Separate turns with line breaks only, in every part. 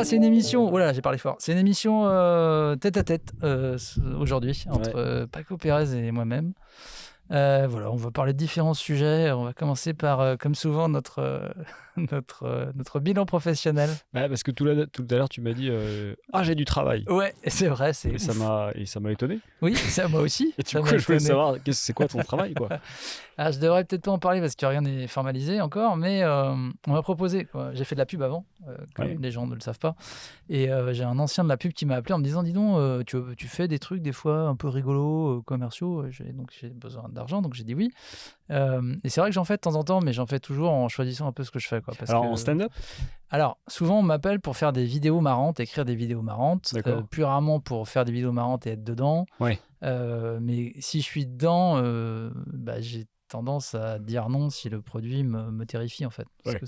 voilà, c'est une émission. Voilà, j'ai parlé fort. C'est une émission tête à tête aujourd'hui entre Paco Pérez et moi-même. Voilà, on va parler de différents sujets. On va commencer par, comme souvent, notre bilan professionnel.
Ouais, parce que tout à l'heure, tu m'as dit j'ai du travail.
Ouais, c'est vrai.
Et ça m'a étonné.
Oui, ça moi aussi.
Et du coup, je voulais savoir, c'est quoi ton travail, quoi.
Alors, je devrais peut-être pas en parler parce que rien n'est formalisé encore, mais on m'a proposé. J'ai fait de la pub avant, comme les gens ne le savent pas. Et j'ai un ancien de la pub qui m'a appelé en me disant, dis donc, tu fais des trucs des fois un peu rigolos, commerciaux. Donc j'ai besoin d'argent, donc j'ai dit oui. Et c'est vrai que j'en fais de temps en temps, mais j'en fais toujours en choisissant un peu ce que je fais, quoi.
Alors en stand-up ?
Alors, souvent, on m'appelle pour faire des vidéos marrantes, écrire des vidéos marrantes. Plus rarement pour faire des vidéos marrantes et être dedans.
Ouais.
Mais si je suis dedans, j'ai tendance à dire non si le produit me terrifie, en fait. Parce que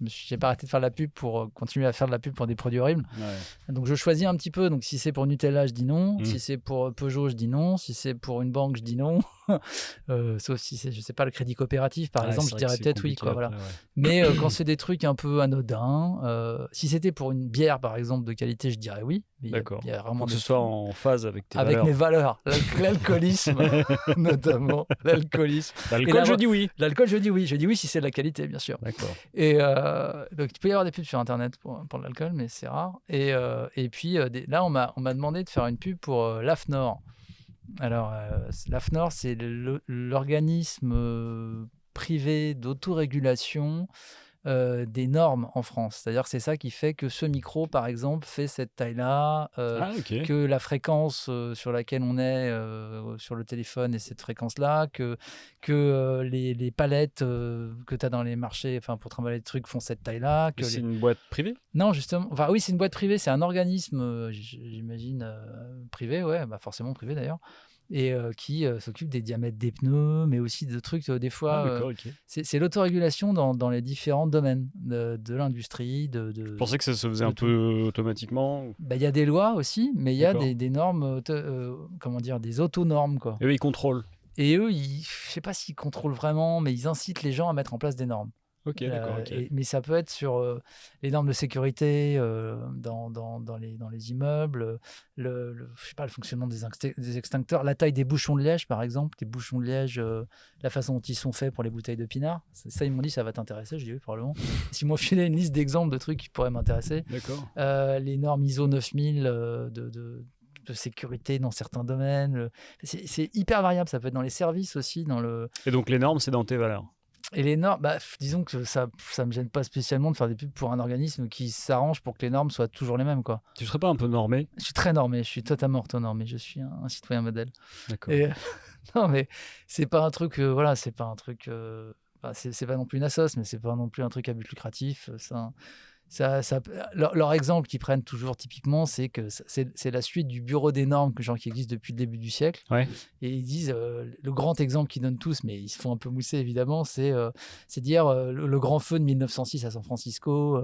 j'ai pas arrêté de faire de la pub pour continuer à faire de la pub pour des produits horribles. Ouais. Donc, je choisis un petit peu. Donc, si c'est pour Nutella, je dis non. Si c'est pour Peugeot, je dis non. Si c'est pour une banque, je dis non. Sauf si c'est, je sais pas, le crédit coopératif, par exemple, je dirais peut-être oui, quoi, voilà. Mais quand c'est des trucs un peu anodins, si c'était pour une bière, par exemple, de qualité, je dirais oui.
D'accord. Faut que ce soit en phase avec tes valeurs.
Avec mes valeurs. L'alcoolisme, notamment. L'alcoolisme.
L'alcool, je dis oui.
L'alcool, je dis oui. Je dis oui si c'est de la qualité, bien sûr.
D'accord.
Et donc, il peut y avoir des pubs sur Internet pour l'alcool, mais c'est rare. Et puis, là, on m'a demandé de faire une pub pour l'AFNOR. Alors, l'AFNOR, c'est l'organisme privé d'autorégulation des normes en France. C'est-à-dire que c'est ça qui fait que ce micro, par exemple, fait cette taille-là, que la fréquence sur laquelle on est sur le téléphone est cette fréquence-là, que les palettes que tu as dans les marchés pour trimballer des trucs font cette taille-là.
C'est une boîte privée ?
Non, justement. Enfin, oui, c'est une boîte privée. C'est un organisme, j'imagine, privé, forcément privé d'ailleurs. Et qui s'occupe des diamètres des pneus, mais aussi de trucs, des fois... c'est l'autorégulation dans les différents domaines de l'industrie.
Je pensais que ça se faisait un peu automatiquement.
Il y a des lois aussi, mais il y a des normes, des autonormes, quoi.
Et eux, ils contrôlent.
Et eux, je ne sais pas s'ils contrôlent vraiment, mais ils incitent les gens à mettre en place des normes.
D'accord.
Mais ça peut être sur les normes de sécurité dans les immeubles, je sais pas, le fonctionnement des extincteurs, la taille des bouchons de liège, par exemple, des bouchons de liège, la façon dont ils sont faits pour les bouteilles de pinard. Ça, ils m'ont dit, ça va t'intéresser. Je dis oui, probablement. S'ils m'ont filé une liste d'exemples de trucs qui pourraient m'intéresser.
D'accord.
Les normes ISO 9000 de sécurité dans certains domaines. C'est hyper variable. Ça peut être dans les services aussi.
Et donc, les normes, c'est dans tes valeurs ?
Et les normes, disons que ça me gêne pas spécialement de faire des pubs pour un organisme qui s'arrange pour que les normes soient toujours les mêmes, quoi.
Tu serais pas un peu normé ?
Je suis très normé, je suis totalement orthonormé, je suis un citoyen modèle.
D'accord.
Et, non, mais c'est pas un truc, c'est pas un truc, c'est pas non plus une assoce, mais c'est pas non plus un truc à but lucratif. Leur exemple qu'ils prennent toujours typiquement, c'est que c'est la suite du bureau des normes qui existe depuis le début du siècle.
Ouais.
Et ils disent, le grand exemple qu'ils donnent tous, mais ils se font un peu mousser évidemment, c'est dire le grand feu de 1906 à San Francisco,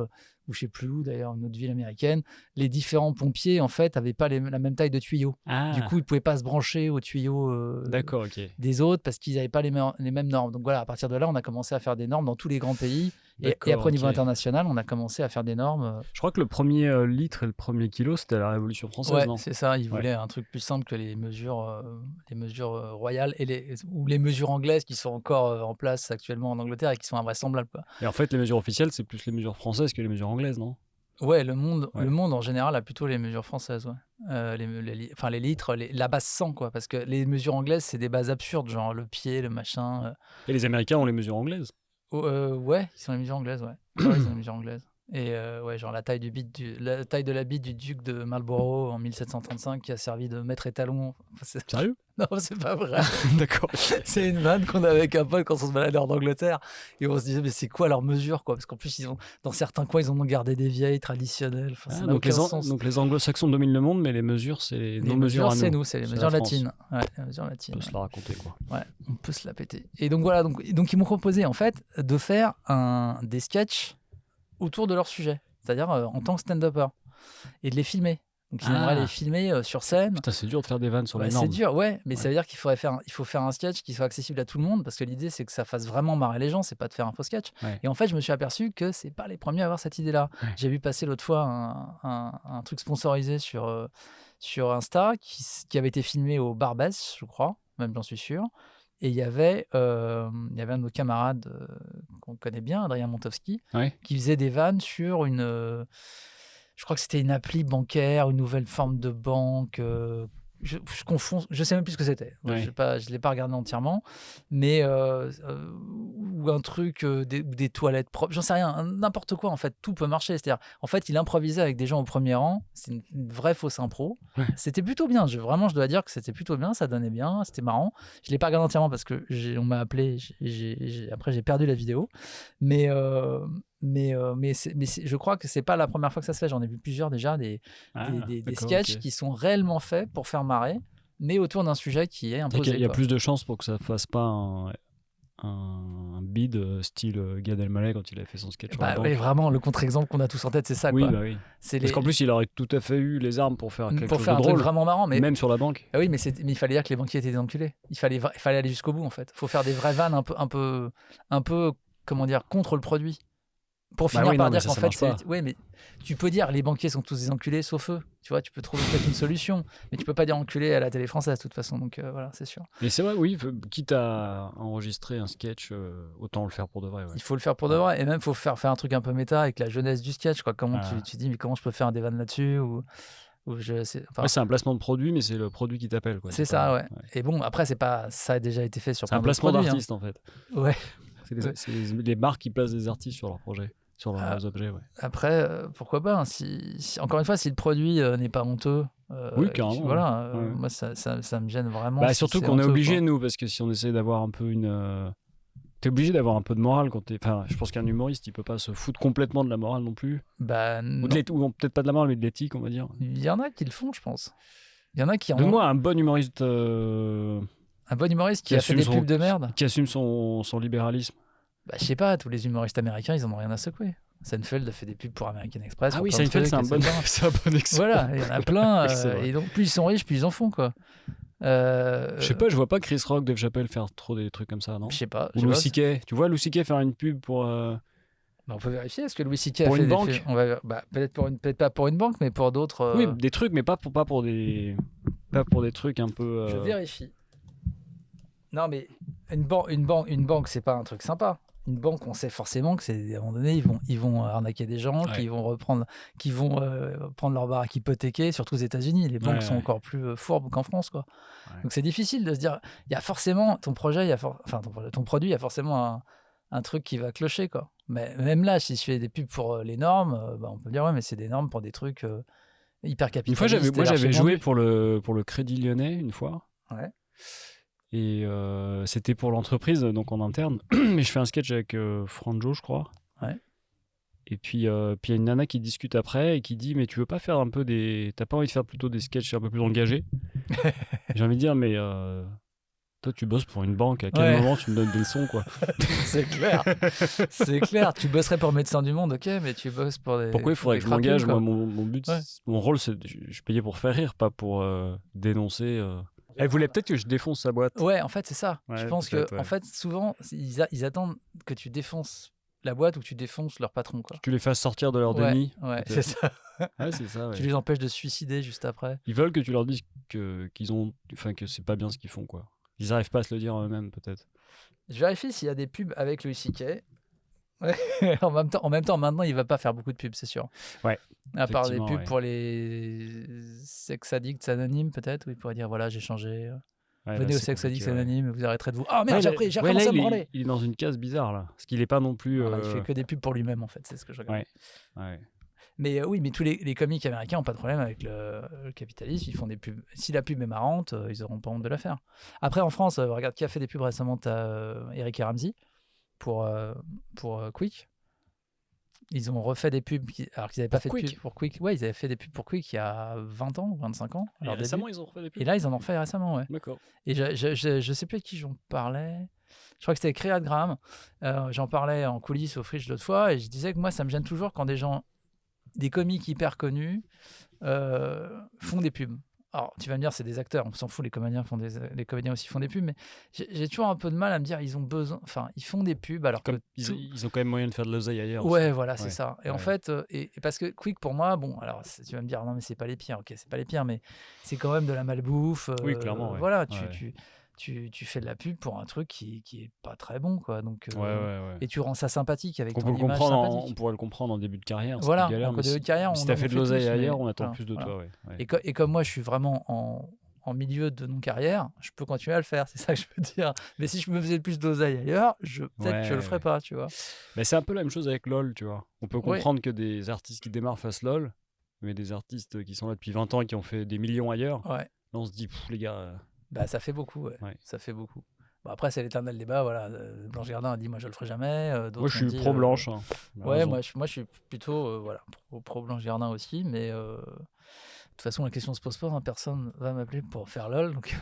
ou je sais plus où d'ailleurs, une autre ville américaine, les différents pompiers en fait avaient pas la même taille de tuyaux. Du coup, ils pouvaient pas se brancher aux tuyaux des autres parce qu'ils n'avaient pas les mêmes normes. Donc voilà, à partir de là, on a commencé à faire des normes dans tous les grands pays. Et après, au niveau international, on a commencé à faire des normes. Je
crois que le premier litre et le premier kilo, c'était la Révolution française, non ?
C'est ça. Ils voulaient un truc plus simple que les mesures royales ou les mesures anglaises qui sont encore en place actuellement en Angleterre et qui sont invraisemblables, quoi.
Et en fait, les mesures officielles, c'est plus les mesures françaises que les mesures anglaises, non ?
Ouais, le monde en général a plutôt les mesures françaises, les litres, la base 100, quoi, parce que les mesures anglaises, c'est des bases absurdes, genre le pied, le machin.
Et les Américains ont les mesures anglaises ?
Ils sont les mesures anglaises, ouais. Ils sont les mesures anglaises. Et genre la taille de la bite du duc de Marlborough en 1735 qui a servi de maître étalon.
Sérieux ?
Non, c'est pas vrai.
D'accord.
C'est une vanne qu'on a avec un pote quand on se baladait en Angleterre. Et on se disait, mais c'est quoi leur mesure, quoi ? Parce qu'en plus, dans certains coins, ils en ont gardé des vieilles, traditionnelles. Ça n'a aucun sens.
Donc les anglo-saxons dominent le monde, mais les mesures, c'est nos mesures à nous.
C'est nous, c'est les mesures latines. Ouais, les mesures latines.
On peut se la raconter, quoi.
Ouais, on peut se la péter. Et donc voilà, donc ils m'ont proposé, en fait, de faire des sketchs autour de leur sujet. C'est-à-dire en tant que stand-upper. Et de les filmer. Donc ils aimeraient les filmer sur scène.
Putain, c'est dur de faire des vannes sur les normes.
C'est dur, mais ça veut dire qu'il faut faire un sketch qui soit accessible à tout le monde, parce que l'idée c'est que ça fasse vraiment marrer les gens, c'est pas de faire un faux sketch. Et en fait, je me suis aperçu que c'est pas les premiers à avoir cette idée-là. J'ai vu passer l'autre fois un truc sponsorisé sur Insta qui avait été filmé au Barbès, je crois, même j'en suis sûr. Et il y avait un de nos camarades qu'on connaît bien, Adrien Montowski, qui faisait des vannes sur je crois que c'était une appli bancaire, une nouvelle forme de banque. Je confonds, je sais même plus ce que c'était. Je l'ai pas regardé entièrement, mais ou un truc, des toilettes propres, j'en sais rien, n'importe quoi en fait, tout peut marcher. C'est-à-dire, en fait, il improvisait avec des gens au premier rang, c'est une vraie fausse impro. C'était plutôt bien. Vraiment, je dois dire que c'était plutôt bien, ça donnait bien, c'était marrant. Je l'ai pas regardé entièrement parce que on m'a appelé, après j'ai perdu la vidéo, mais je crois que c'est pas la première fois que ça se fait. J'en ai vu plusieurs déjà, des sketchs qui sont réellement faits pour faire marrer, mais autour d'un sujet qui est imposé.
Il y a plus de chances pour que ça fasse pas un bide style Gad Elmaleh quand il a fait son sketch sur la banque.
Vraiment, le contre-exemple qu'on a tous en tête, c'est ça.
Oui,
quoi.
Parce qu'en plus, il aurait tout à fait eu les armes pour faire quelque chose de
un
drôle,
truc vraiment marrant,
même sur la banque.
Oui, mais il fallait dire que les banquiers étaient des enculés. Il fallait aller jusqu'au bout en fait. Il faut faire des vraies vannes un peu comment dire, contre le produit. Pour finir par dire qu'en fait, mais tu peux dire les banquiers sont tous des enculés sauf eux. Tu vois, tu peux trouver peut-être une solution, mais tu peux pas dire enculé à la télé française de toute façon. Donc voilà, c'est sûr.
Mais c'est vrai, oui, quitte à enregistrer un sketch, autant le faire pour de vrai.
Il faut le faire pour de vrai, et même faut faire un truc un peu méta avec la jeunesse du sketch. Quoi. Comment tu dis, mais comment je peux faire des vannes là-dessus
c'est un placement de produit, mais c'est le produit qui t'appelle.
C'est ça, ouais. Et bon, après, ça a déjà été fait sur plein d'autres
produits. C'est un placement
d'artiste
en fait.
Ouais.
C'est les marques qui placent des artistes sur leurs projets, sur leurs objets.
Après, pourquoi pas, encore une fois, si le produit n'est pas honteux.
Oui, carrément.
Voilà, moi, ça me gêne vraiment.
Surtout qu'on est obligé, nous, parce que si on essaie d'avoir un peu t'es obligé d'avoir un peu de morale quand je pense qu'un humoriste, il peut pas se foutre complètement de la morale non plus.
Ou
peut-être pas de la morale, mais de l'éthique, on va dire.
Il y en a qui le font, je pense. Il y en a qui
Donne-moi un bon humoriste.
Un bon humoriste qui a fait des pubs de merde.
Qui assume son libéralisme.
Je sais pas, tous les humoristes américains, ils en ont rien à secouer. Seinfeld a fait des pubs pour American Express.
Ah oui, Seinfeld, c'est un bon exemple.
Voilà, il y en a plein. Et donc, plus ils sont riches, plus ils en font, quoi.
Je sais pas, je vois pas Chris Rock, Dave Chappelle faire trop des trucs comme ça, non?
Je sais pas.
Ou Louis C.K. Tu vois Louis C.K. faire une pub pour...
on peut vérifier. Est-ce que Louis C.K. a fait une banque? Peut-être pas pour une banque, mais pour d'autres.
Oui, des trucs, mais pas pour des trucs un peu.
Je vérifie. Non, mais une banque, c'est pas un truc sympa. Une banque, on sait forcément que c'est à un moment donné, ils vont arnaquer des gens, qui vont prendre leur baraque hypothéquée, surtout aux États-Unis. Les banques sont encore plus fourbes qu'en France, quoi. Donc c'est difficile de se dire, il y a forcément ton produit, il y a forcément un truc qui va clocher, quoi. Mais même là, si je fais des pubs pour les normes, on peut dire mais c'est des normes pour des trucs hyper capitalistes.
Une fois, j'avais joué pour le Crédit Lyonnais une fois.
Ouais.
Et c'était pour l'entreprise, donc en interne. Mais je fais un sketch avec Franjo, je crois.
Ouais.
Et puis il y a une nana qui discute après et qui dit mais tu veux pas faire un peu t'as pas envie de faire plutôt des sketchs un peu plus engagés? J'ai envie de dire mais toi tu bosses pour une banque, à quel moment tu me donnes des leçons, quoi?
C'est clair. C'est clair, tu bosserais pour Médecins du Monde, ok, mais tu bosses pour des...
Pourquoi il faudrait que je m'engage? Moi, mon but, mon rôle, c'est je suis payé pour faire rire, pas pour dénoncer. Elle voulait peut-être que je défonce sa boîte.
Ouais, en fait, c'est ça. Je pense que, en fait, souvent, ils attendent que tu défonces la boîte ou que tu défonces leur patron, quoi.
Que tu les fasses sortir de leur déni.
Ouais, c'est ça.
C'est ça.
Tu les empêches de se suicider juste après.
Ils veulent que tu leur dises que c'est pas bien ce qu'ils font, quoi. Ils n'arrivent pas à se le dire eux-mêmes, peut-être.
Je vérifie s'il y a des pubs avec Louis C.K. en même temps, maintenant, il va pas faire beaucoup de pubs, c'est sûr.
Ouais.
À part des pubs pour les sex addicts anonymes, peut-être, où il pourrait dire voilà, j'ai changé. Venez au sex addicts anonymes, vous arrêterez de vous. Ah merde, j'ai recommencé à me branler.
Il est dans une case bizarre, là. Parce qu'il est pas non plus.
Voilà, il fait que des pubs pour lui-même, en fait, c'est ce que je regarde.
Ouais.
Mais oui, mais tous les comiques américains n'ont pas de problème avec le capitalisme. Ils font des pubs. Si la pub est marrante, ils n'auront pas honte de la faire. Après, en France, regarde qui a fait des pubs récemment. T'as Eric et Ramsey pour Quick. Ils ont refait des pubs alors qu'ils n'avaient pas fait de pubs pour Quick. Ouais, ils avaient fait des pubs pour Quick il y a 20 ans, 25 ans.
Et récemment, ils ont refait des pubs.
Et là, ils en ont refait récemment, ouais.
D'accord.
Et je sais plus à qui j'en parlais. Je crois que c'était Créat Graham. J'en parlais en coulisses au Fridge l'autre fois et je disais que moi, ça me gêne toujours quand des comiques hyper connus font des pubs. Alors, tu vas me dire, c'est des acteurs, on s'en fout, les comédiens aussi font des pubs, mais j'ai toujours un peu de mal à me dire, ils ont besoin, enfin, ils font des pubs alors que
ils ont quand même moyen de faire de l'oseille ailleurs.
Ouais,
aussi.
voilà, c'est ça. Et en fait, et parce que Quick, pour moi, bon, alors tu vas me dire, non, mais c'est pas les pires, ok, c'est pas les pires, mais c'est quand même de la malbouffe.
Oui, clairement.
Voilà,
Ouais.
tu fais de la pub pour un truc qui est pas très bon, quoi. Donc,
Ouais.
et tu rends ça sympathique avec
On
ton
peut
image
on
sympathique.
pourrait le comprendre en début de carrière, c'est
Voilà,
plus galère,
donc
mais
au début de carrière,
si t'as fait de
fait
l'oseille
tous, mais
ailleurs, on attend
voilà,
plus de
voilà.
toi. Ouais.
Et comme moi, je suis vraiment en milieu de non-carrière, je peux continuer à le faire, c'est ça que je veux dire. Mais si je me faisais plus d'oseille ailleurs, peut-être que je le ferais pas, tu vois.
Mais c'est un peu la même chose avec LOL, tu vois. On peut
Oui.
comprendre que des artistes qui démarrent fassent LOL, mais des artistes qui sont là depuis 20 ans et qui ont fait des millions ailleurs,
Ouais.
là, on se dit, les gars...
Bah, ça fait beaucoup, ouais. Ça fait beaucoup. Bon, après, c'est l'éternel débat, voilà. Blanche Gardin a dit, moi, je le ferai jamais.
Moi, je suis pro-Blanche. Hein.
Ouais, moi, je suis plutôt voilà, pro Blanche Gardin aussi, mais de toute façon, la question se pose pas, hein, personne va m'appeler pour faire LOL, donc...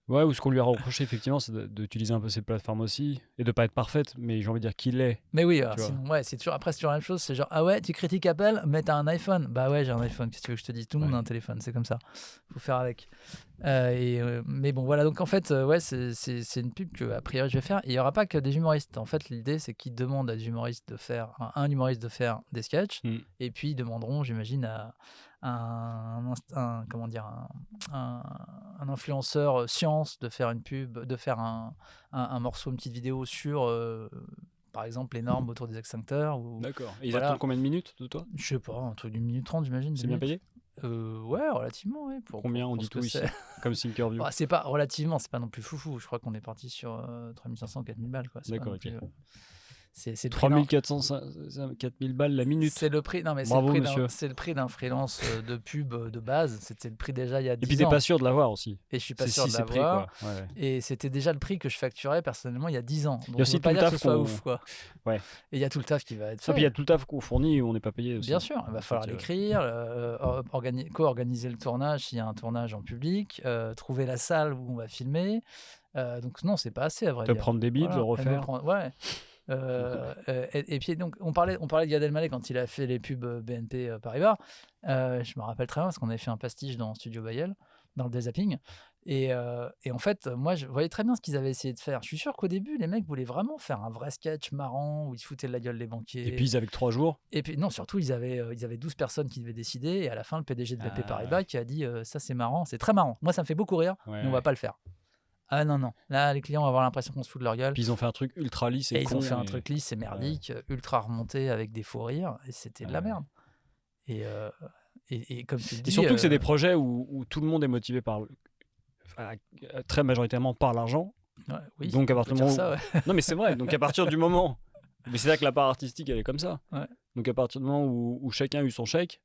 Ouais, ou ce qu'on lui a reproché, effectivement, c'est d'utiliser un peu ces plateformes aussi, et de pas être parfaite, mais j'ai envie de dire qu'il l'est.
Mais oui, sinon, ouais, c'est toujours, après, c'est toujours la même chose, c'est genre, ah ouais, tu critiques Apple, mais t'as un iPhone. Bah ouais, j'ai un iPhone, qu'est-ce que tu veux que je te dise? Tout le monde a un téléphone, c'est comme ça. Faut faire avec. Mais bon, voilà, donc en fait, ouais, c'est une pub que, a priori, je vais faire. Et il n'y aura pas que des humoristes. En fait, l'idée, c'est qu'ils demandent à des humoristes de faire, un humoriste de faire des sketchs, et puis ils demanderont, j'imagine, à comment dire, un influenceur science de faire une pub, de faire un morceau, une petite vidéo sur, par exemple, les normes autour des extincteurs.
D'accord. Et ils
voilà.
attendent combien de minutes de toi?
Je sais pas, un truc d'une minute 30, j'imagine.
C'est bien payé?
Ouais, relativement, oui.
Combien on dit tout ici? Comme Thinkerview.
Bah, c'est pas relativement, c'est pas non plus foufou. Je crois qu'on est parti sur 3500, 4000 balles, quoi.
D'accord, ok.
C'est
3400, 4000 balles la minute.
C'est le prix. Non, mais
bravo,
c'est le prix d'un freelance de pub de base. C'était le prix déjà il y a 10 ans.
Et puis t'es pas sûr de l'avoir aussi.
Et je suis pas sûr de l'avoir.
Ouais.
Et c'était déjà le prix que je facturais personnellement il y a 10 ans. Donc
il y a aussi
tout le taf soit ouf, quoi.
Ouais.
Et il y a tout le taf qui va être fait.
Et puis il y a tout le taf qu'on fournit et on n'est pas payé aussi.
Bien sûr, il va falloir l'écrire, co-organiser le tournage s'il y a un tournage en public, trouver la salle où on va filmer. Donc non, c'est pas assez, à vrai dire.
Prendre des bips, le refaire.
Ouais. Et puis donc on parlait de Gad Elmaleh quand il a fait les pubs BNP Paribas. Je me rappelle très bien parce qu'on avait fait un pastiche dans Studio Bayel, dans le dézapping. Et en fait, moi, je voyais très bien ce qu'ils avaient essayé de faire. Je suis sûr qu'au début, les mecs voulaient vraiment faire un vrai sketch marrant où ils se foutaient de la gueule des banquiers.
Et puis ils avaient que 3 jours.
Et puis non, surtout, ils avaient 12 personnes qui devaient décider. Et à la fin, le PDG de BNP Paribas qui a dit ça, c'est marrant, c'est très marrant. Moi, ça me fait beaucoup rire, mais on va pas le faire. Ah non. Là, les clients vont avoir l'impression qu'on se fout de leur gueule.
Puis ils ont fait un truc ultra lisse et con.
Ils ont fait un truc lisse et merdique, ultra remonté avec des faux rires. Et c'était de la merde. Et comme tu dis...
Et surtout que c'est des projets où tout le monde est motivé par... très majoritairement par l'argent.
Oui,
donc à partir du moment...
ça,
Non mais c'est vrai, donc à partir du moment... Mais c'est là que la part artistique, elle est comme ça.
Ouais. Donc
à partir du moment où chacun a eu son chèque,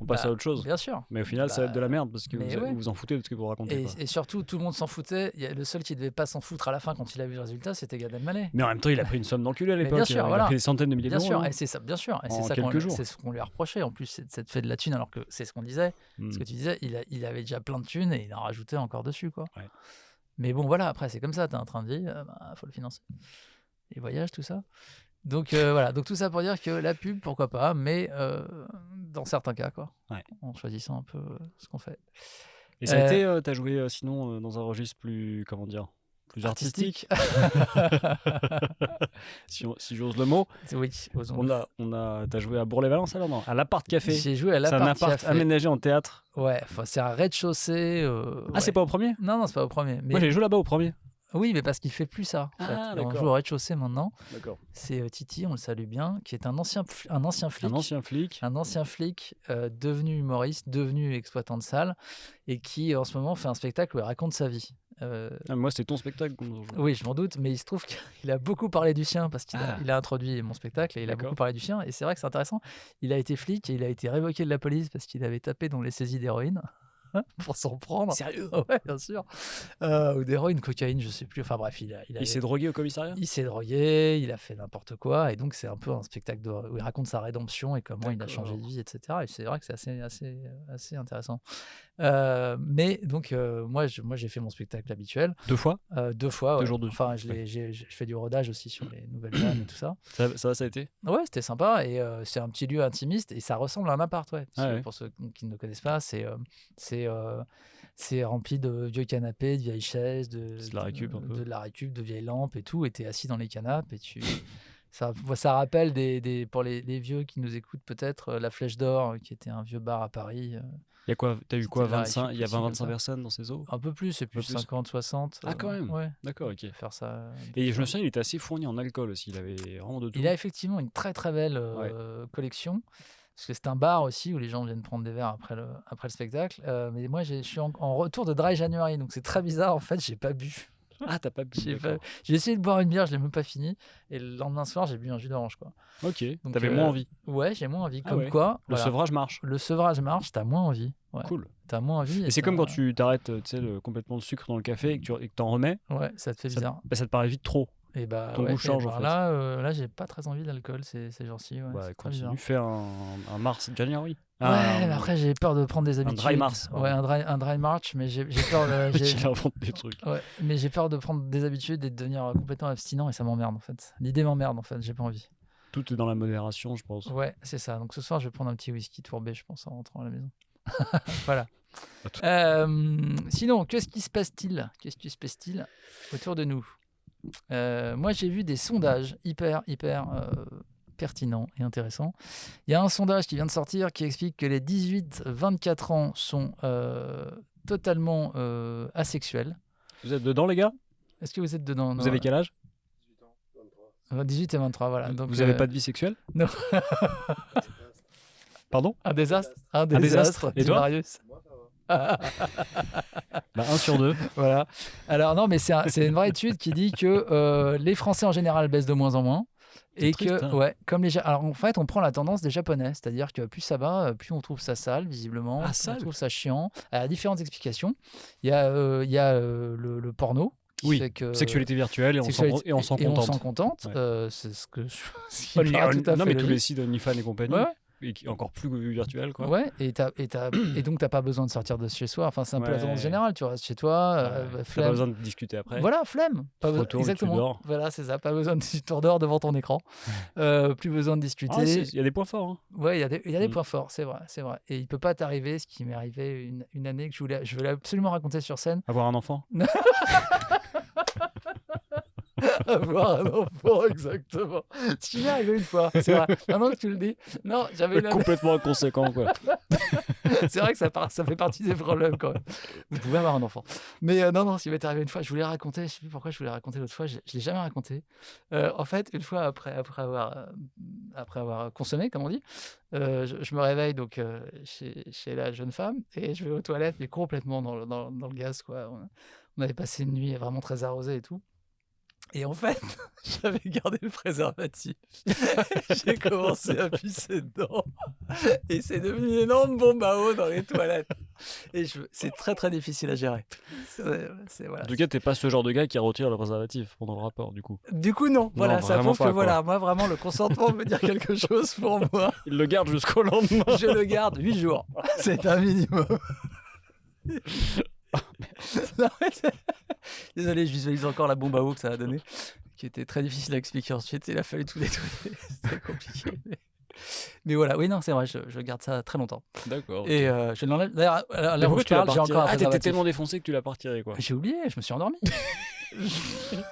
on passe à autre chose.
Bien sûr.
Mais au final, ça va être de la merde parce que vous vous en foutez de ce que vous racontez.
Et surtout, tout le monde s'en foutait. Le seul qui devait pas s'en foutre à la fin quand il a vu le résultat, c'était Gad Elmaleh.
Mais en même temps, il a pris une somme d'enculé à l'époque.
Bien sûr,
il a pris des centaines de milliers d'euros.
Bien sûr, et c'est ça, bien sûr. Et c'est ça c'est ce qu'on lui a reproché. En plus, c'est de fait de la thune, alors que c'est ce qu'on disait. Ce que tu disais, il avait déjà plein de thunes et il en rajoutait encore dessus, quoi.
Ouais.
Mais bon, voilà, après, c'est comme ça. T'as un train de vie, faut le financer. Les voyages, tout ça. Donc voilà, donc tout ça pour dire que la pub, pourquoi pas, mais dans certains cas, quoi. En choisissant un peu ce qu'on fait.
Et ça a été, t'as joué sinon dans un registre plus, comment dire, plus artistique. si j'ose le mot.
Oui,
t'as joué à Bourg-les-Valences alors non? À l'Appart Café.
J'ai joué à l'Appart Café.
C'est un appart aménagé en théâtre.
Ouais, c'est un rez-de-chaussée.
C'est pas au premier?
Non, c'est pas au premier. Mais...
Moi j'ai joué là-bas au premier.
Oui, mais parce qu'il fait plus ça. On joue au rez-de-chaussée maintenant.
D'accord.
C'est Titi, on le salue bien, qui est un ancien flic.
Un ancien flic.
Devenu humoriste, devenu exploitant de salle, et qui en ce moment fait un spectacle où il raconte sa vie.
Moi, c'était ton spectacle.
Oui, je m'en doute, mais il se trouve qu'il a beaucoup parlé du sien parce qu'il a introduit mon spectacle et il a beaucoup parlé du sien. Et c'est vrai que c'est intéressant. Il a été flic et il a été révoqué de la police parce qu'il avait tapé dans les saisies d'héroïne. pour s'en prendre.
Sérieux?
Ouais, bien sûr. Ou d'héroïne, cocaïne, je sais plus. Enfin bref,
Il s'est drogué au commissariat?
il s'est drogué, il a fait n'importe quoi, et donc c'est un peu un spectacle où il raconte sa rédemption et comment il a changé de vie, etc. Et c'est vrai que c'est assez intéressant. Mais donc, moi, j'ai fait mon spectacle habituel.
2 fois?
2 fois,
2
ouais.
jours de
Enfin,
suite. Ouais.
je fais du rodage aussi sur les nouvelles vannes et tout ça.
Ça a été?
Ouais, c'était sympa, et c'est un petit lieu intimiste et ça ressemble à un appart, ouais.
Ah ouais.
Pour ceux qui ne le connaissent pas, c'est rempli de vieux canapés, de vieilles chaises,
C'est de la récup un peu.
de la récup, de vieilles lampes et tout, et t'es assis dans les canapes et ça rappelle pour les vieux qui nous écoutent peut-être, la Flèche d'Or, qui était un vieux bar à Paris.
Il y a quoi? T'as eu quoi?
C'était de la
25? Il y a
récup aussi,
20-25
comme ça.
personnes dans ces eaux?
Un peu plus, c'est
peu
plus
plus.
50, 60.
Ah, quand même.
Ouais,
D'accord, ok.
faire ça.
Et je me souviens, il était assez fourni en alcool aussi. Il avait vraiment de tout.
Il a effectivement une très très belle collection. Parce que c'est un bar aussi où les gens viennent prendre des verres après le spectacle. Mais moi, je suis en retour de Dry January, donc c'est très bizarre. En fait, j'ai pas bu.
Ah, t'as pas bu?
J'ai essayé de boire une bière, je l'ai même pas fini. Et le lendemain soir, j'ai bu un jus d'orange, quoi.
Ok,
Donc,
t'avais moins envie.
Ouais, j'ai moins envie.
Ah
Comme
ouais.
quoi,
Le
voilà,
sevrage marche.
le sevrage marche, t'as moins envie. Ouais.
Cool.
T'as moins envie.
Et c'est comme quand tu t'arrêtes complètement le sucre dans le café et que t'en remets,
Ouais, ça te fait bizarre.
ça te paraît vite trop.
Et bah,
Ton goût change,
et
en
bah
fait.
Là, j'ai pas très envie d'alcool ces jours-ci. Ouais,
Bah,
c'est très bizarre.
continue, fais un Mars January.
Ouais, mais après, j'ai peur de prendre des habitudes.
dry Mars,
Ouais, un dry March, mais j'ai peur de.
Il invente des trucs.
Ouais, mais j'ai peur de prendre des habitudes et de devenir complètement abstinent, et ça m'emmerde en fait. L'idée m'emmerde en fait, j'ai pas envie.
Tout est dans la modération, je pense.
Ouais, c'est ça. Donc ce soir, je vais prendre un petit whisky tourbé, je pense, en rentrant à la maison. Voilà. Sinon, qu'est-ce qui se passe-t-il autour de nous? Moi, j'ai vu des sondages hyper pertinents et intéressants. Il y a un sondage qui vient de sortir qui explique que les 18-24 ans sont totalement asexuels.
Vous êtes dedans, les gars?
Est-ce que vous êtes dedans?
Vous avez quel âge?
18 et 23, voilà. Donc,
vous n'avez pas de vie sexuelle?
Non.
Pardon?
Un désastre. Un désastre.
Et toi?
Marius.
Bah, 1 sur 2.
Voilà. Alors non, mais c'est une vraie étude qui dit que les Français en général baissent de moins en moins.
C'est
Et
triste,
que,
hein.
ouais, comme alors en fait, on prend la tendance des Japonais, c'est-à-dire que plus ça va, plus on trouve ça sale, visiblement,
Ah,
plus
sale.
on trouve ça chiant. Il y a différentes explications. Il y a le porno.
Oui,
fait que,
sexualité virtuelle et on s'en
et on
contente.
s'en contente.
Ouais.
C'est ce qui me paraît tout à
non,
fait
mais tous les
logique.
sites OnlyFans et compagnie,
Ouais.
et encore plus virtuel, quoi.
Ouais, et donc t'as pas besoin de sortir de chez soi. Enfin, c'est un peu la tendance générale. Tu restes chez toi,
T'as
flemme.
pas besoin de discuter après.
Voilà, flemme.
Retourne,
Exactement.
tu dors.
Voilà, c'est ça. Pas besoin de tu dors devant ton écran. Plus besoin de discuter.
Il y a des points forts. Hein.
Ouais, il y a des points forts, c'est vrai. Et il peut pas t'arriver ce qui m'est arrivé une année que je voulais absolument raconter sur scène.
Avoir un enfant.
Avoir un enfant, exactement. Ce qui m'est arrivé une fois, c'est vrai. Maintenant que tu le dis. Non, j'avais une année.
Complètement inconséquent, quoi.
C'est vrai que ça fait partie des problèmes quand même. Vous pouvez avoir un enfant. Mais non, ce qui m'est arrivé une fois, je voulais raconter, je sais plus pourquoi je voulais raconter l'autre fois, je l'ai jamais raconté. En fait, une fois après avoir consommé, comme on dit, je me réveille donc chez la jeune femme et je vais aux toilettes, mais complètement dans le gaz, quoi. On avait passé une nuit vraiment très arrosée et tout. Et en fait, j'avais gardé le préservatif. J'ai commencé à pisser dedans. Et c'est devenu une énorme bombe à eau dans les toilettes. Et c'est très très difficile à gérer. Voilà.
En tout cas, t'es pas ce genre de gars qui retire le préservatif pendant le rapport, du coup.
Du coup, non. Voilà, ça prouve que
voilà,
moi vraiment, le consentement veut dire quelque chose pour moi.
Il le garde jusqu'au lendemain.
Je le garde 8 jours. C'est un minimum. Non, désolé, je visualise encore la bombe à eau que ça a donné, qui était très difficile à expliquer ensuite. Il a fallu tout nettoyer. C'était compliqué. Mais voilà, oui, non, c'est vrai, je garde ça très longtemps.
D'accord.
Et je l'enlève. D'ailleurs, à l'heure où je parle, j'ai encore un
t'étais
préservatif.
tellement défoncé que tu l'as pas retiré, quoi.
J'ai oublié, je me suis endormi.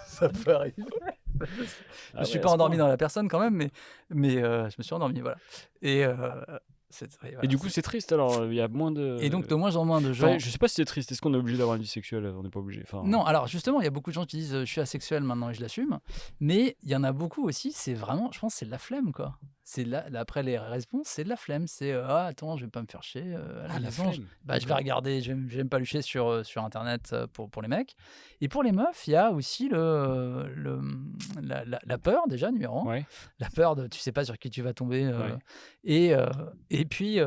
Ça peut arriver. Je me suis pas endormi dans la personne quand même, mais je me suis endormi, voilà. Et voilà,
et du coup, c'est triste, alors il y a moins de.
Et donc, de moins en moins de gens.
Enfin, je sais pas si c'est triste. Est-ce qu'on est obligé d'avoir une vie sexuelle? On n'est pas obligé. Enfin...
Non, alors justement, il y a beaucoup de gens qui disent je suis asexuel maintenant et je l'assume. Mais il y en a beaucoup aussi, c'est vraiment, je pense, c'est de la flemme, quoi. c'est là, après les réponses, c'est de la flemme. C'est ah, attends, je vais pas me faire chier. À la
Ah, la
maison,
flemme.
je vais regarder, je vais me palucher sur Internet pour les mecs. Et pour les meufs, il y a aussi la peur, déjà, numéro un.
Ouais,
La peur de tu sais pas sur qui tu vas tomber.
ouais.
Et puis,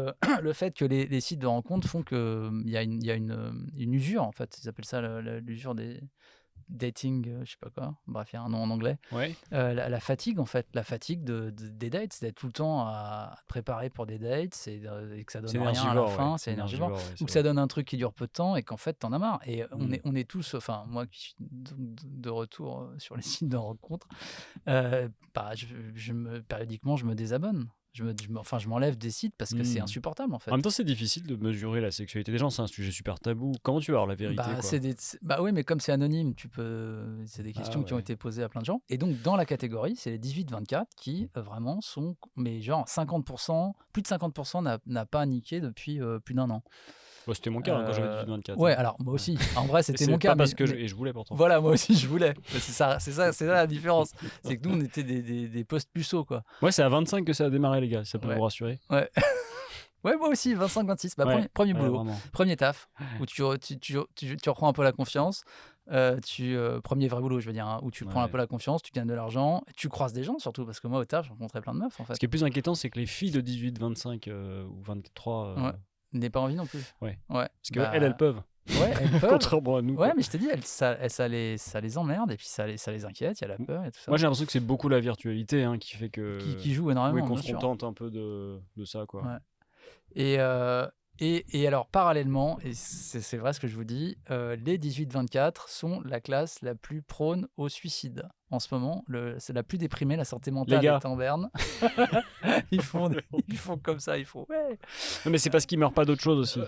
le fait que les sites de rencontres font qu'il y a une usure, en fait. Ils appellent ça l'usure des dating, je sais pas quoi. Bref, il y a un nom en anglais.
Ouais.
La fatigue, en fait, la fatigue des dates, c'est d'être tout le temps à te préparer pour des dates et que ça
C'est
donne rien à la
énergivore, ouais.
fin, c'est énergivore,
Ouais,
ou
c'est
que ça
vrai.
donne un truc qui dure peu de temps et qu'en fait, t'en as marre. Et
Mm.
on est tous, enfin, moi qui suis de retour sur les sites de rencontres, bah, périodiquement, je me désabonne. Enfin, je m'enlève des sites parce que c'est
Mm.
insupportable, en
En
fait.
même temps, c'est difficile de mesurer la sexualité des gens. C'est un sujet super tabou. Comment tu vas avoir la vérité,
Bah,
quoi?
bah oui, mais comme c'est anonyme, c'est des
Ah
questions qui ont
ouais.
été posées à plein de gens. Et donc, dans la catégorie, c'est les 18-24 qui vraiment sont, mais genre 50%, plus de 50% n'a pas niqué depuis plus d'1 an.
Bon, c'était mon cas hein, quand j'avais 18-24.
Ouais,
Hein.
alors moi aussi. En vrai,
Et
c'était
c'est
mon
pas
cas,
parce que
mais
et je voulais pourtant.
voilà, moi aussi je voulais. C'est ça la différence. C'est que nous, on était des post-puceaux, quoi.
Ouais, c'est à 25 que ça a démarré, les gars. Si ça peut
Ouais.
vous rassurer.
Ouais. Ouais, moi aussi, 25-26. Bah,
Ouais,
premier
ouais,
boulot,
vraiment.
premier taf, où tu reprends un peu la confiance. Premier vrai boulot, je veux dire, hein, où tu prends un
Ouais.
peu la confiance, tu gagnes de l'argent, tu croises des gens surtout, parce que moi au taf, j'ai rencontré plein de meufs en
Ce
fait.
qui est plus inquiétant, c'est que les filles de 18-25 ou 23.
Ouais, n'aie pas envie non plus.
Ouais.
Ouais,
Parce qu'elles, elles peuvent.
ouais, elles peuvent.
Contrairement à nous.
Ouais,
Quoi.
mais je t'ai dit, ça les emmerde et puis ça les inquiète, il y a la peur et tout ça.
Moi, j'ai l'impression que c'est beaucoup la virtualité hein, qui fait que.
Qui joue
Oui,
énormément,
qu'on
bien
se
sûr.
contente un peu de ça, quoi.
Ouais. Et alors, parallèlement, et c'est vrai ce que je vous dis, les 18-24 sont la classe la plus prône au suicide. En ce moment, c'est la plus déprimée, la santé
Les
mentale
gars.
est en berne. ils font comme ça, ils font ouais.
Non, mais c'est parce qu'ils meurent pas d'autre chose aussi.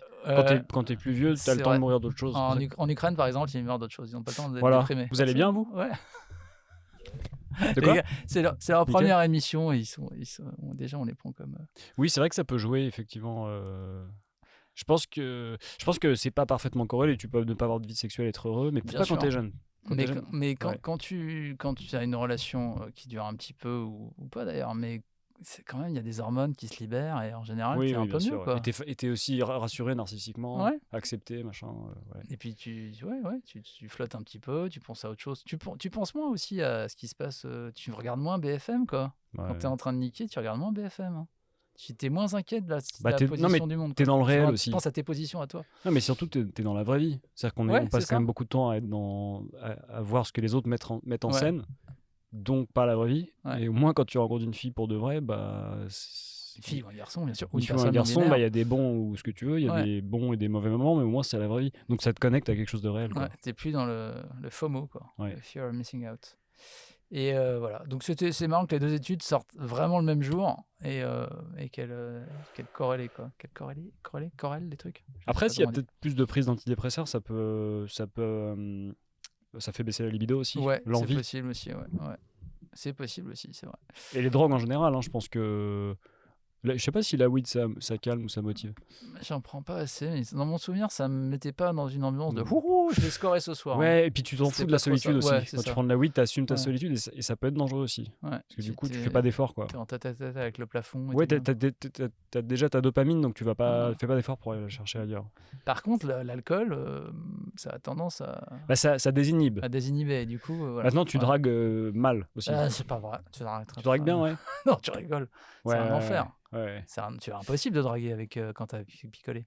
Quand t'es plus vieux, t'as
c'est
le temps
vrai.
de mourir d'autre chose.
En Ukraine, par exemple, ils meurent d'autres choses. Ils n'ont pas le temps d'être
Voilà.
déprimés.
Vous allez bien, vous?
Ouais.
De
Les
quoi?
gars, c'est leur
Nickel.
première émission. Et déjà, on les prend comme.
Oui, c'est vrai que ça peut jouer, effectivement. Je pense que c'est pas parfaitement corrélé. Tu peux ne pas avoir de vie sexuelle et être heureux, mais
Bien
pas quand
sûr.
t'es jeune.
Mais quand,
ouais.
quand tu as une relation qui dure un petit peu, ou pas d'ailleurs, mais c'est quand même, il y a des hormones qui se libèrent et en général,
Oui,
t'es un
bien
peu mieux,
sûr.
quoi.
Et t'es aussi rassuré narcissiquement,
Ouais.
accepté, machin. Ouais.
Et puis, tu flottes un petit peu, tu penses à autre chose. Tu penses moins aussi à ce qui se passe. Tu regardes moins BFM, quoi. Quand
Ouais.
t'es en train de niquer, tu regardes moins BFM. Hein. Tu t'es moins inquiet de la
Non,
position
mais
du monde.
t'es
Quoi.
dans le réel
Tu
aussi.
penses à tes positions à toi.
Non, mais surtout, t'es dans la vraie vie. C'est-à-dire qu'on
Ouais,
on passe
c'est
quand
ça.
même beaucoup de temps à être à voir ce que les autres mettent en
Ouais.
scène, donc pas la vraie vie.
Ouais.
Et au moins, quand tu rencontres une fille pour de vrai, bah.
Une fille ou un garçon, bien sûr.
Une fille ou un garçon, il y a des bons ou ce que tu veux, il y a
Ouais.
des bons et des mauvais moments, mais au moins, c'est la vraie vie. Donc ça te connecte à quelque chose de réel. Quoi.
Ouais, t'es plus dans le FOMO, quoi.
Ouais.
Le fear of missing out. Et voilà. Donc c'est marrant que les deux études sortent vraiment le même jour et qu'elles corrèlent, quoi. Qu'elles corrèlent les trucs. Je sais
Après,
pas
s'il y a
comment on dit.
peut-être plus de prise d'antidépresseurs, ça fait baisser la libido aussi,
Ouais, c'est
l'envie.
possible aussi, ouais. C'est possible aussi, c'est vrai.
Et les drogues en général, hein, je pense que. Je sais pas si la weed ça calme ou ça motive.
J'en prends pas assez, mais dans mon souvenir, ça me mettait pas dans une ambiance de
Mm.
houhou, je vais scorer ce soir.
Ouais, et puis tu t'en
C'était
fous de la
pas trop ça.
solitude aussi.
Ouais, c'est
Quand tu
ça.
prends de la weed, t'assumes ta
Ouais.
solitude et ça peut être dangereux aussi.
Ouais.
Parce que du coup, tu fais pas d'effort, quoi.
T'es en tête-à-tête avec le plafond. et
Ouais,
t'es bien.
t'as déjà ta dopamine, donc tu vas pas,
Ouais.
fais pas d'effort pour aller la chercher ailleurs.
Par contre, l'alcool, ça a tendance
Bah, ça désinhibe.
à désinhiber. Et du coup, voilà.
Maintenant, tu
Ouais.
dragues mal aussi.
C'est pas vrai. Tu dragues
Tu dragues bien, ouais.
Non, tu rigoles.
Ouais,
C'est un enfer.
Ouais.
C'est impossible de draguer avec quand t'as picolé.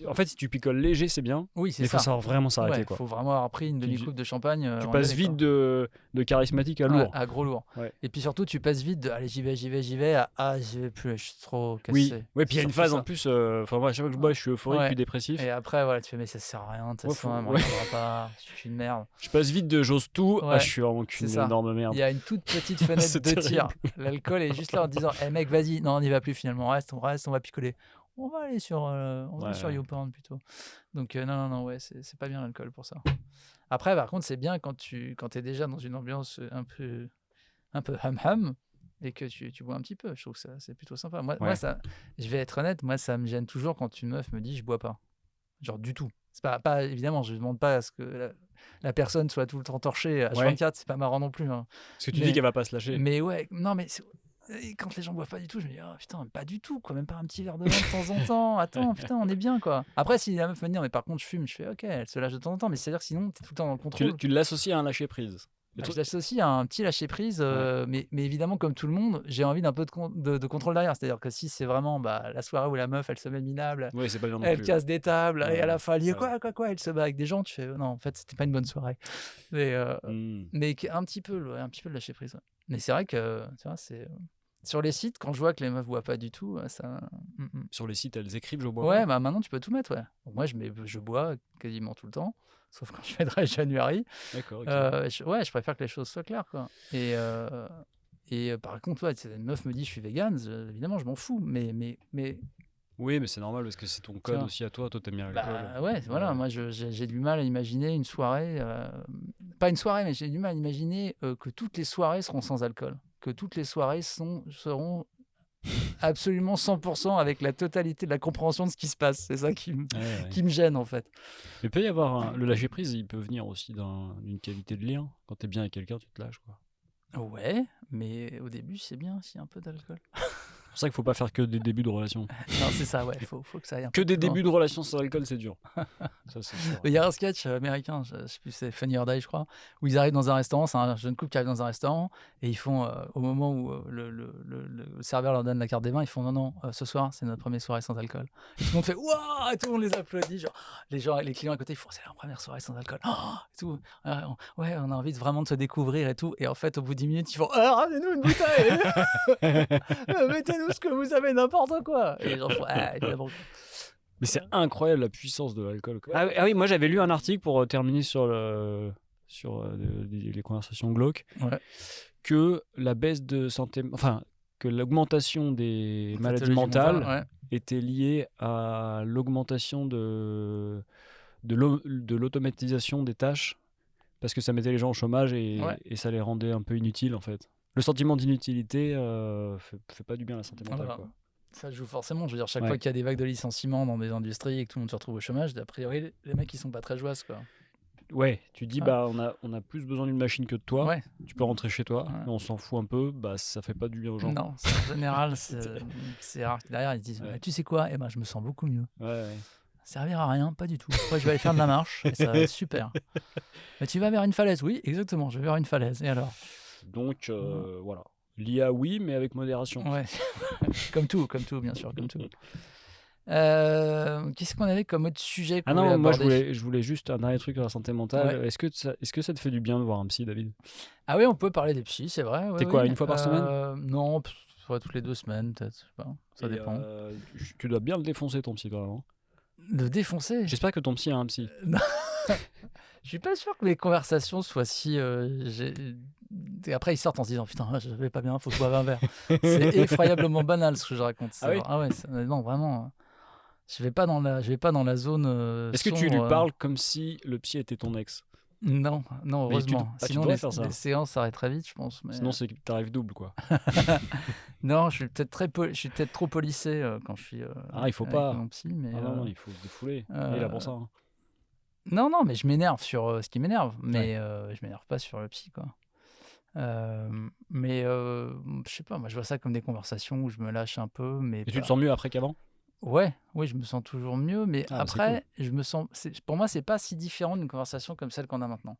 En fait, si tu picoles léger, c'est bien.
Oui, c'est
Mais il faut
ça.
savoir vraiment s'arrêter,
Ouais,
quoi.
faut vraiment avoir pris une
Tu-
demi-coupe de champagne.
Tu
avant
passes
d'y aller,
vite
quoi.
de charismatique à
Ouais,
lourd.
à gros lourd.
Ouais.
Et puis surtout, tu passes vite de allez, j'y vais à ah, j'y vais plus, je suis trop cassé.
Oui, ouais, puis il y a une
C'est
phase
surtout
en plus. Enfin, moi, à chaque fois que je bois, je suis euphorique
Ouais.
puis dépressif.
Et après, voilà, tu fais, mais ça sert à rien, de toute façon, elle me
ouais.
regardera pas, je suis une merde.
Je passe vite de j'ose tout à
Ouais,
je suis vraiment qu'une
c'est ça.
énorme merde.
Il y a une toute petite fenêtre
C'est
de tir.
terrible.
L'alcool est juste là en te disant, hé mec, vas-y, non, on n'y va plus finalement, on va picoler. On va aller sur, sur YouPorn plutôt. Donc, non, ouais, c'est pas bien l'alcool pour ça. Après, par contre, c'est bien quand t'es déjà dans une ambiance un peu ham-ham et que tu bois un petit peu. Je trouve que c'est plutôt sympa. Moi, ça, je vais être honnête, moi, ça me gêne toujours quand une meuf me dit je bois pas. Genre du tout. C'est pas évidemment, je demande pas à ce que la personne soit tout le temps torchée H24, c'est pas marrant non plus. Hein.
Parce que tu dis qu'elle va pas se lâcher.
Mais ouais, non, mais Et quand les gens boivent pas du tout, je me dis, oh putain, pas du tout, quoi. Même pas un petit verre de vin de temps en temps. Attends, putain, on est bien, quoi. Après, si la meuf me dit, non, mais par contre, je fume, je fais, ok, elle se lâche de temps en temps, mais c'est-à-dire que sinon, t'es tout le temps dans le contrôle.
Tu l'associes à un lâcher-prise.
Je l'associe à un petit lâcher-prise, mais évidemment, comme tout le monde, j'ai envie d'un peu de contrôle derrière. C'est-à-dire que si c'est vraiment la soirée où la meuf, elle se met minable,
Oui, c'est pas bien non
elle
plus.
casse des tables, et à la fin, elle dit
Ouais.
quoi, elle se bat avec des gens, tu fais, non, en fait, c'était pas une bonne soirée. Mais un petit peu le lâcher prise. Ouais. Mais c'est vrai que, tu vois, sur les sites, quand je vois que les meufs boivent pas du tout, ça.
Sur les sites, elles écrivent je bois
Ouais,
pas.
bah maintenant tu peux tout mettre, ouais. Donc, moi, je bois quasiment tout le temps, sauf quand je fais Dry January.
D'accord, ok.
Je préfère que les choses soient claires, quoi. Et par contre, ouais, si une meuf me dit je suis vegan, évidemment, je m'en fous. Mais
Oui, mais c'est normal parce que c'est ton code aussi à toi. Toi, t'aimes bien l'alcool.
ouais, voilà, moi j'ai du mal à imaginer une soirée, pas une soirée, mais j'ai du mal à imaginer que toutes les soirées seront sans alcool, que toutes les soirées seront absolument 100% avec la totalité de la compréhension de ce qui se passe. C'est ça qui me gêne, en fait.
Mais peut y avoir le lâcher prise, il peut venir aussi d'une qualité de lien. Quand t'es bien avec quelqu'un, tu te lâches, quoi.
Ouais, mais au début, c'est bien s'il y a un peu d'alcool.
C'est pour ça qu'il faut pas faire que des débuts de relation.
Non, c'est ça, ouais, faut que ça aille un
Que
peu
des
plus loin.
débuts de relation sans alcool, c'est dur. Ça, c'est sûr.
Il y a un sketch américain, je sais plus, c'est Funny or Die, je crois, où ils arrivent dans un restaurant, c'est un jeune couple qui arrive dans un restaurant, et ils font, au moment où le serveur leur donne la carte des vins, ils font non, ce soir, c'est notre première soirée sans alcool. Et tout le monde fait waouh, et tout le monde les applaudit, genre, les clients à côté, ils font c'est la première soirée sans alcool, oh, et tout. Ouais, on a envie vraiment de se découvrir et tout, et en fait, au bout de 10 minutes, ils font ramenez-nous une bouteille, mettez-nous ce que vous avez, n'importe quoi. Et les gens font évidemment.
Mais c'est incroyable la puissance de l'alcool. Ah oui, moi j'avais lu un article pour terminer sur les conversations glauques, que la baisse de santé, enfin que l'augmentation des maladies mentales était liée à l'augmentation de l'automatisation des tâches, parce que ça mettait les gens au chômage et ça les rendait un peu inutiles en fait. Le sentiment d'inutilité fait pas du bien à la santé mentale, quoi.
Ça joue forcément. Je veux dire, chaque fois qu'il y a des vagues de licenciements dans des industries et que tout le monde se retrouve au chômage, a priori, les mecs, ils sont pas très joyeux, quoi.
Ouais, tu dis, on a plus besoin d'une machine que de toi.
Ouais.
Tu peux rentrer chez toi, mais on s'en fout un peu. Ça fait pas du bien aux gens.
Non, en général, c'est rare que derrière, ils disent tu sais quoi, je me sens beaucoup mieux. Ça servira à rien, pas du tout. Après, je vais aller faire de la marche et ça va être super. Mais tu vas vers une falaise, oui, exactement, je vais vers une falaise. Et alors ?
Donc, voilà. L'IA, oui, mais avec modération.
Ouais, comme tout, bien sûr, comme tout. Qu'est-ce qu'on avait comme autre sujet qu'on voulait
moi
aborder ?
je voulais juste un dernier truc sur la santé mentale. Est-ce que ça te fait du bien de voir un psy, David ?
Ah oui, on peut parler des psys, c'est vrai.
T'es quoi, une fois par semaine ?
Non, toutes les 2 semaines, peut-être. Je sais pas, ça dépend.
Tu dois bien le défoncer, ton psy, quand même.
Le défoncer ?
J'espère que ton psy a un psy.
Je suis pas sûr que les conversations soient si. Et après, ils sortent en se disant putain, je vais pas bien, faut que je boive un verre. C'est effroyablement banal ce que je raconte.
Oui.
Non, vraiment. Je vais pas dans la zone.
Est-ce que tu lui parles comme si le psy était ton ex ?
Non, heureusement. Sinon,
les
séances s'arrêteraient vite, je pense. Mais...
Sinon, c'est que t'arrives double, quoi.
Non, je suis peut-être trop policé quand je suis.
Il faut pas.
Mon psy, mais,
non, il faut se défouler. Il est là pour ça. Hein.
Non, mais je m'énerve sur ce qui m'énerve, mais je m'énerve pas sur le psy, quoi. Mais je sais pas, moi je vois ça comme des conversations où je me lâche un peu. Mais
tu te sens mieux après qu'avant ?
Oui, je me sens toujours mieux, mais après, je me sens. Pour moi, c'est pas si différent d'une conversation comme celle qu'on a maintenant.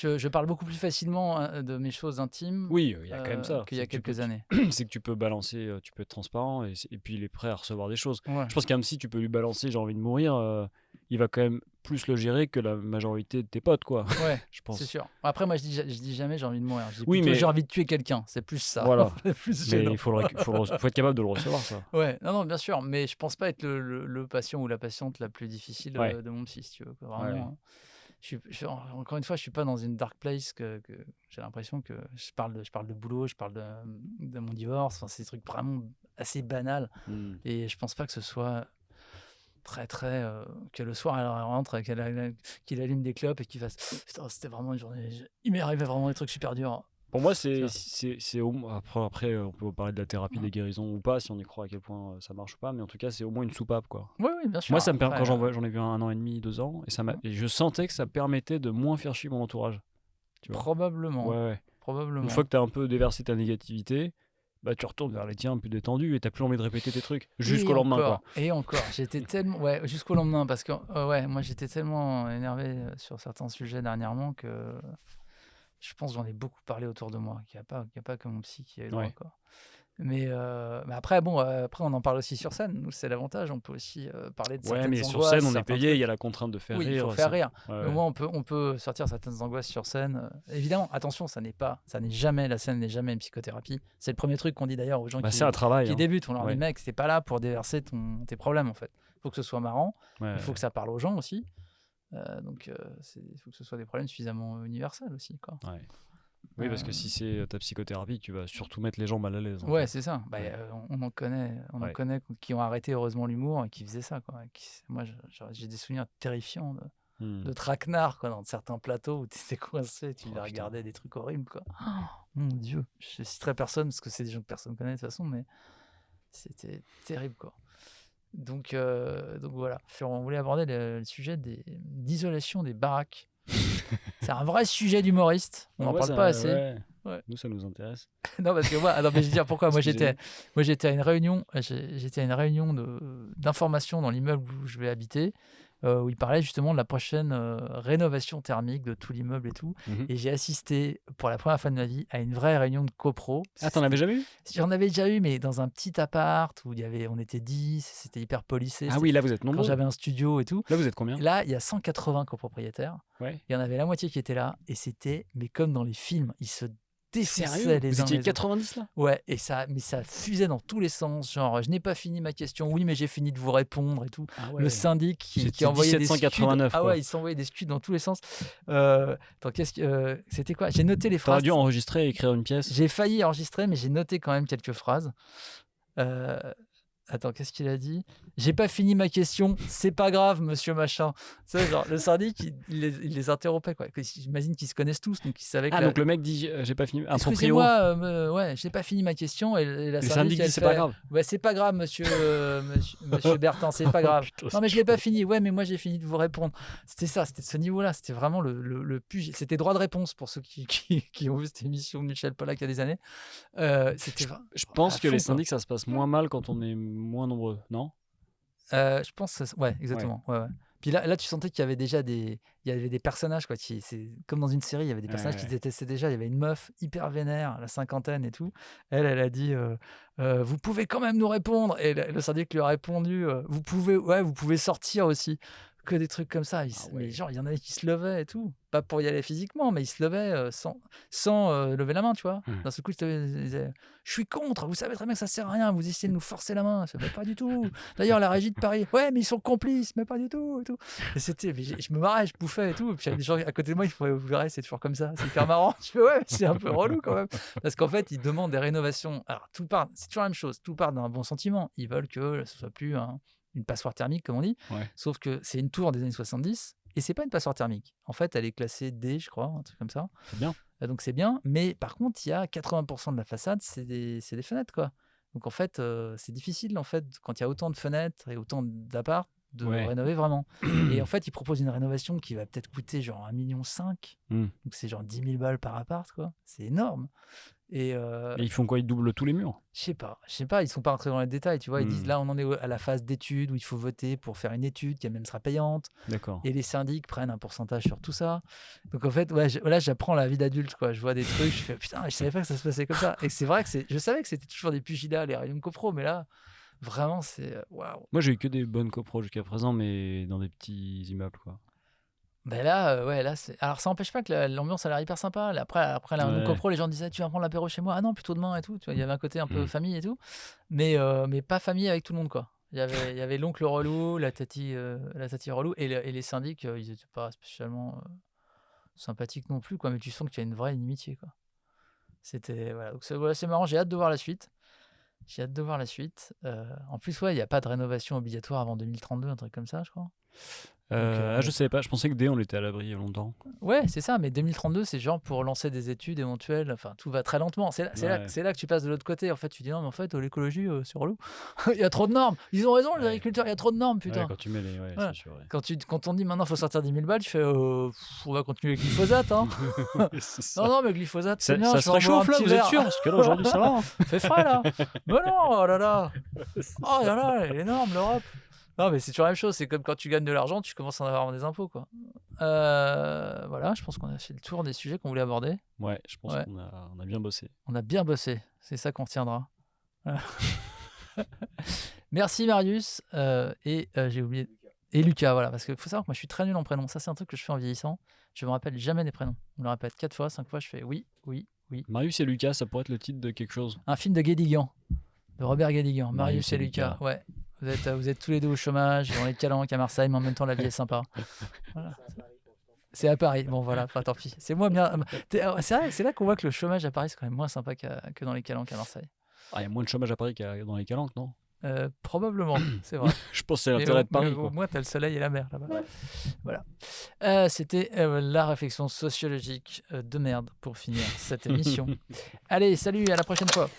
Je parle beaucoup plus facilement de mes choses intimes.
Oui, il y a quand même ça.
Qu'il y a quelques années.
C'est que tu peux balancer, tu peux être transparent et puis il est prêt à recevoir des choses.
Ouais.
Je pense qu'un psy, tu peux lui balancer, j'ai envie de mourir, il va quand même plus le gérer que la majorité de tes potes, quoi.
Ouais,
je pense.
C'est sûr. Après, moi, je dis jamais j'ai envie de mourir. Je dis
mais
j'ai envie de tuer quelqu'un. C'est plus ça.
Voilà.
Plus
mais il faut être capable de le recevoir, ça.
Ouais, non, bien sûr. Mais je pense pas être le patient ou la patiente la plus difficile de mon psy, si tu veux. Vraiment. Encore une fois, je suis pas dans une dark place que j'ai l'impression que je parle de boulot, je parle de mon divorce. Enfin, c'est des trucs vraiment assez banals. Et je pense pas que ce soit très que le soir elle rentre, qu'il allume des clopes et qu'il fasse putain, c'était vraiment une journée. Il m'est arrivé vraiment des trucs super durs.
Pour moi, c'est après on peut parler de la thérapie des guérisons ou pas, si on y croit à quel point ça marche ou pas, mais en tout cas, c'est au moins une soupape, quoi.
Oui, bien sûr.
Moi, ça me permet, quand j'en ai vu 1 an et demi, 2 ans, et je sentais que ça permettait de moins faire chier mon entourage. Tu vois.
Probablement.
Ouais.
Probablement.
Une fois que tu as un peu déversé ta négativité, bah, tu retournes vers les tiens plus détendus et t'as plus envie de répéter tes trucs
Et
jusqu'au lendemain,
encore,
quoi.
et encore, j'étais tellement, ouais, jusqu'au lendemain, parce que ouais, moi j'étais tellement énervé sur certains sujets dernièrement que je pense que j'en ai beaucoup parlé autour de moi, qu'il y a pas que mon psy qui a eu droit,
Ouais.
quoi. Mais après, bon, après on en parle aussi sur scène. Nous, c'est l'avantage. On peut aussi parler de
Ouais, mais
certaines
sur scène,
angoisses,
on est
certains
payé, il y a
trucs.
la contrainte de faire
Oui, il faut
rire.
faire rire.
Ouais,
Mais au
ouais.
moins, on peut sortir certaines angoisses sur scène. Évidemment, attention, ça n'est jamais, la scène n'est jamais une psychothérapie. C'est le premier truc qu'on dit d'ailleurs aux gens
Bah, c'est un travail,
qui
hein.
débutent. On leur dit,
Ouais,
mec, c'est pas là pour déverser tes problèmes, en fait. Il faut que ce soit marrant.
ouais,
Il faut
ouais.
que ça parle aux gens aussi. Donc, il faut que ce soit des problèmes suffisamment universels aussi, quoi.
Ouais. Oui, parce que
Euh,
si c'est ta psychothérapie, tu vas surtout mettre les gens mal à l'aise, en
Ouais,
fait.
c'est ça. Bah,
Ouais,
on en connaît,
ouais.
qui ont arrêté heureusement l'humour et qui faisaient ça, quoi. Moi, j'ai des souvenirs terrifiants de
Hmm.
traquenards, quoi, dans certains plateaux où tu étais coincé, tu
Oh, putain.
regardais des trucs horribles, quoi. Oh, mon Dieu, je citerai personne parce que c'est des gens que personne connaît de toute façon, mais c'était terrible, quoi. Donc voilà. On voulait aborder le sujet d'isolation des baraques. C'est un vrai sujet d'humoriste. On
Bah,
n'en
moi,
parle pas
ça,
assez.
ouais.
Ouais.
Nous, ça nous intéresse.
Non, parce que moi, mais je vais dire pourquoi.
Excusez-nous.
Moi, j'étais à une réunion, j'étais à une réunion d'information dans l'immeuble où je vais habiter, où ils parlaient justement de la prochaine rénovation thermique de tout l'immeuble et tout.
Mhm.
Et j'ai assisté pour la première fois de ma vie à une vraie réunion de copro.
Ah, t'en avais jamais eu?
J'en avais déjà eu, mais dans un petit appart où on était 10, c'était hyper policé.
Ah oui, là, vous êtes
Quand
nombreux.
j'avais un studio et tout.
Là, vous êtes
Et
combien?
là, il y a 180 copropriétaires.
Ouais.
Il y en avait la moitié qui était là, et c'était, mais comme dans les films, ils se défonçaient
Sérieux?
les
Vous
uns
étiez
les autres.
90 là?
Ouais, mais ça fusait dans tous les sens. Genre, je n'ai pas fini ma question. Oui, mais j'ai fini de vous répondre et tout.
Ah
Le
ouais.
syndic qui
C'était
envoyait des scuds.
1789,
Ah
quoi.
ouais, il s'envoyait des scuds dans tous les sens. Attends, c'était quoi? J'ai noté les
T'aurais
phrases.
dû enregistrer et écrire une pièce.
J'ai failli enregistrer, mais j'ai noté quand même quelques phrases. Euh, Attends, qu'est-ce qu'il a dit? J'ai pas fini ma question, c'est pas grave, monsieur machin. Tu sais, genre, le syndic, il les interrompait, quoi. J'imagine qu'ils se connaissent tous, donc ils savaient que
Ah, donc le mec dit j'ai pas fini. Un proprio.
excusez-moi, ouais, j'ai pas fini ma question. Et la
Le
syndic,
syndic
elle
dit c'est pas
fait,
grave.
ouais, c'est pas grave, monsieur Bertin, c'est pas grave.
Putain,
Non, mais
c'est
je l'ai pas
chaud.
fini. Ouais, mais moi, j'ai fini de vous répondre. C'était ça, c'était de ce niveau-là. C'était vraiment le plus. C'était droit de réponse pour ceux qui ont vu cette émission de Michel Pollack il y a des années. C'était
Je
à
pense que
fond,
les
quoi.
syndics, ça se passe moins mal quand on est moins nombreux, non?
Je pense que ouais, exactement. Ouais, ouais. Puis là, tu sentais qu'il y avait déjà il y avait des personnages, quoi. C'est comme dans une série, il y avait des personnages qui se
Ouais.
détestaient déjà. Il y avait une meuf hyper vénère, à la cinquantaine et tout. Elle a dit vous pouvez quand même nous répondre. Et le syndic lui a répondu vous pouvez sortir aussi. Que des trucs comme ça.
Ah
Mais
ouais.
genre, il y en avait qui se levaient et tout. Pas pour y aller physiquement, mais ils se levaient sans lever la main, tu vois.
Hmm.
D'un seul coup, ils disaient je suis contre, vous savez très bien que ça sert à rien, vous essayez de nous forcer la main. Mais pas du tout. D'ailleurs, la régie de Paris, ouais, mais ils sont complices, mais pas du tout. Et tout. Et je me marrais, je bouffais et tout. Et puis il y avait des gens à côté de moi, ils faisaient, vous verrez, c'est toujours comme ça, c'est hyper marrant. Je fais, ouais, c'est un peu relou quand même. Parce qu'en fait, ils demandent des rénovations. Alors, c'est toujours la même chose, tout part d'un bon sentiment. Ils veulent que ce soit plus une passoire thermique, comme on dit.
Ouais.
Sauf que c'est une tour des années 70 et c'est pas une passoire thermique. En fait, elle est classée D, je crois, un truc comme ça.
C'est bien.
Donc c'est bien, mais par contre, il y a 80% de la façade, c'est des fenêtres, quoi. Donc en fait, c'est difficile, en fait, quand il y a autant de fenêtres et autant d'apparts, de
Ouais.
rénover vraiment. Et en fait, ils proposent une rénovation qui va peut-être coûter genre 1,5 million.
Hmm.
Donc c'est genre 10 000 balles par appart, quoi. C'est énorme. Et
Et ils font quoi? Ils doublent tous les murs?
je sais pas, ils sont pas rentrés dans les détails, tu vois. Ils disent
Hmm.
là, on en est à la phase d'étude où il faut voter pour faire une étude qui même sera payante.
D'accord.
Et les syndics prennent un pourcentage sur tout ça. Donc en fait, ouais, là, j'apprends la vie d'adulte, quoi. Je vois des trucs, je fais putain, je savais pas que ça se passait comme ça. Et c'est vrai que je savais que c'était toujours des pugilats, les réunions de copro, mais là, vraiment, c'est waouh.
Moi, j'ai eu que des bonnes copros jusqu'à présent, mais dans des petits immeubles, quoi.
Ben là, ouais, là, c'est. Alors ça n'empêche pas que l'ambiance a l'air hyper sympa. Après la réunion de
Ouais.
copro, les gens disaient tu vas prendre l'apéro chez moi. Ah non, plutôt demain et tout. Tu vois, il y avait un côté un peu
Hmm.
famille et tout. Mais pas famille avec tout le monde, quoi. Il y avait l'oncle relou, la tati relou, et les syndics, ils étaient pas spécialement sympathiques non plus, quoi. Mais tu sens qu'il y a une vraie inimitié, quoi. C'était voilà. Donc voilà, c'est marrant. J'ai hâte de voir la suite. En plus, ouais, il n'y a pas de rénovation obligatoire avant 2032, un truc comme ça, je crois.
Je savais pas, je pensais que D, on était à l'abri il y a longtemps.
Ouais, c'est ça, mais 2032, c'est genre pour lancer des études éventuelles. Enfin, tout va très lentement. C'est là que tu passes de l'autre côté. En fait, tu dis non, mais en fait, l'écologie, c'est relou. Il y a trop de normes. Ils ont raison, les agriculteurs, il y a trop de normes, putain.
Ouais, quand tu mets les. Ouais,
Voilà.
c'est sûr. Ouais.
Quand on dit maintenant, il faut sortir 10 000 balles, tu fais on va continuer le glyphosate. Hein. Non, mais glyphosate, c'est bien.
Ça se réchauffe là, vous êtes sûr? Parce que là, aujourd'hui, ça va.
Fait frais là. Mais non, oh là là. Oh là là, elle est énorme, l'Europe. Non, mais c'est toujours la même chose. C'est comme quand tu gagnes de l'argent, tu commences à en avoir des impôts, quoi. Voilà, je pense qu'on a fait le tour des sujets qu'on voulait aborder.
Ouais, je pense qu'on a bien bossé.
On a bien bossé. C'est ça qu'on retiendra. Merci Marius. J'ai oublié. Et Lucas, voilà. Parce qu'il faut savoir que moi, je suis très nul en prénom. Ça, c'est un truc que je fais en vieillissant. Je me rappelle jamais des prénoms. On le répète 4 fois, 5 fois. Je fais oui.
Marius et Lucas, ça pourrait être le titre de quelque chose.
Un film de Guédiguian. De Robert Guédiguian. Marius et Lucas. Ouais. Vous êtes tous les deux au chômage, dans les calanques à Marseille, mais en même temps, la vie est sympa. Voilà. C'est à Paris. Bon, voilà, enfin, tant pis. C'est moins bien. C'est vrai, c'est là qu'on voit que le chômage à Paris, c'est quand même moins sympa que dans les calanques à Marseille.
Il y a moins de chômage à Paris qu'il y a dans les calanques, non?
Probablement, c'est vrai.
Je pense que c'est l'intérêt de Paris.
Au moins, tu as le soleil et la mer là-bas. Ouais. Voilà. C'était la réflexion sociologique de merde pour finir cette émission. Allez, salut, à la prochaine fois.